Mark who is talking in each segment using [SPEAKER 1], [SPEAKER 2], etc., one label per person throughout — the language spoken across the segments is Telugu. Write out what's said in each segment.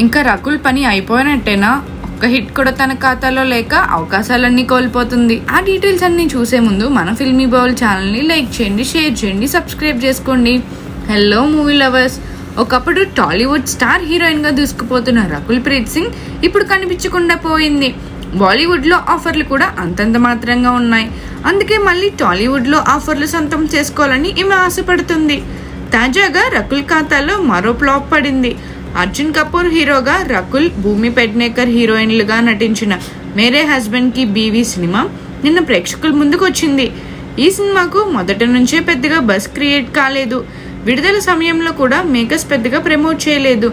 [SPEAKER 1] ఇంకా రకుల్ పని అయిపోయినట్టేనా? ఒక్క హిట్ కూడా తన ఖాతాలో లేక అవకాశాలన్నీ కోల్పోతుంది. ఆ డీటెయిల్స్ అన్ని చూసే ముందు మన ఫిల్మీ బౌల్ ఛానల్ ని లైక్ చేయండి, షేర్ చేయండి, సబ్స్క్రైబ్ చేసుకోండి. Hello movie lovers. ఒకప్పుడు టాలీవుడ్ స్టార్ హీరోయిన్ గా దూసుకుపోతున్న రకుల్ ప్రీత్ సింగ్ ఇప్పుడు కనిపించకుండా పోయింది. బాలీవుడ్ లో ఆఫర్లు కూడా అంతంత మాత్రంగా ఉన్నాయి. అందుకే మళ్ళీ టాలీవుడ్ లో ఆఫర్లు సొంతం చేసుకోవాలని ఈమె ఆశపడుతుంది. తాజాగా రకుల్ ఖాతాలో మరో ఫ్లాప్ పడింది. అర్జున్ కపూర్ హీరోగా రకుల్, భూమి పెడ్నేకర్ హీరోయిన్లుగా నటించిన మేరే హస్బెండ్ కి బీవీ సినిమా నిన్న ప్రేక్షకుల ముందుకు వచ్చింది. ఈ సినిమాకు మొదటి నుంచే పెద్దగా బజ్ క్రియేట్ కాలేదు. విడుదల సమయంలో కూడా మేకర్స్ పెద్దగా ప్రమోట్ చేయలేదు.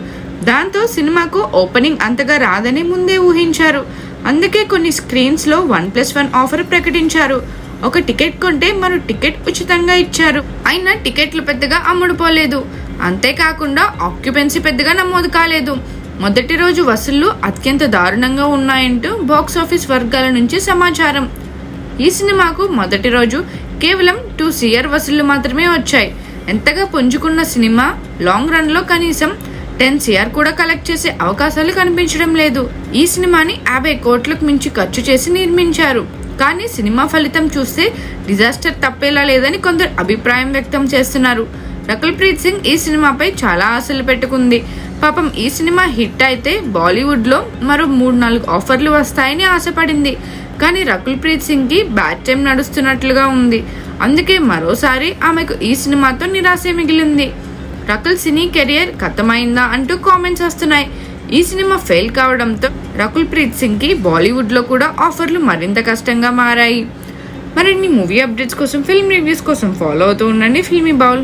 [SPEAKER 1] దాంతో సినిమాకు ఓపెనింగ్ అంతగా రాదని ముందే ఊహించారు. అందుకే కొన్ని స్క్రీన్స్ లో 1+1 ఆఫర్ ప్రకటించారు. ఒక టికెట్ కొంటే మరో టికెట్ ఉచితంగా ఇచ్చారు. అయినా టికెట్లు పెద్దగా అమ్ముడుపోలేదు. అంతేకాకుండా ఆక్యుపెన్సీ పెద్దగా నమోదు కాలేదు. మొదటి రోజు వసూళ్లు అత్యంత దారుణంగా ఉన్నాయంటూ బాక్సాఫీస్ వర్గాల నుంచి సమాచారం. ఈ సినిమాకు మొదటి రోజు కేవలం 2 CR వసూళ్లు మాత్రమే వచ్చాయి. ఎంతగా పుంజుకున్న సినిమా లాంగ్ రన్ లో కనీసం 10 CR కూడా కలెక్ట్ చేసే అవకాశాలు కనిపించడం లేదు. ఈ సినిమాని 50 కోట్లకు మించి ఖర్చు చేసి నిర్మించారు. కానీ సినిమా ఫలితం చూస్తే డిజాస్టర్ తప్పేలా లేదని కొందరు అభిప్రాయం వ్యక్తం చేస్తున్నారు. రకుల్ ప్రీత్ సింగ్ ఈ సినిమాపై చాలా ఆశలు పెట్టుకుంది. పాపం ఈ సినిమా హిట్ అయితే బాలీవుడ్ లో మరో 3-4 ఆఫర్లు వస్తాయని ఆశపడింది. కానీ రకుల్ ప్రీత్ సింగ్ కి బ్యాడ్ టైం నడుస్తున్నట్లుగా ఉంది. అందుకే మరోసారి ఆమెకు ఈ సినిమాతో నిరాశ మిగిలింది. రకుల్ సినీ కెరియర్ ఖతమైందా అంటూ కామెంట్స్ వస్తున్నాయి. ఈ సినిమా ఫెయిల్ కావడంతో రకుల్ ప్రీత్ సింగ్ కి బాలీవుడ్ లో కూడా ఆఫర్లు మరింత కష్టంగా మారాయి. మరిన్ని మూవీ అప్డేట్స్ కోసం, ఫిల్మ్ రివ్యూస్ కోసం ఫాలో అవుతూ ఉండండి ఫిల్మీ బౌల్.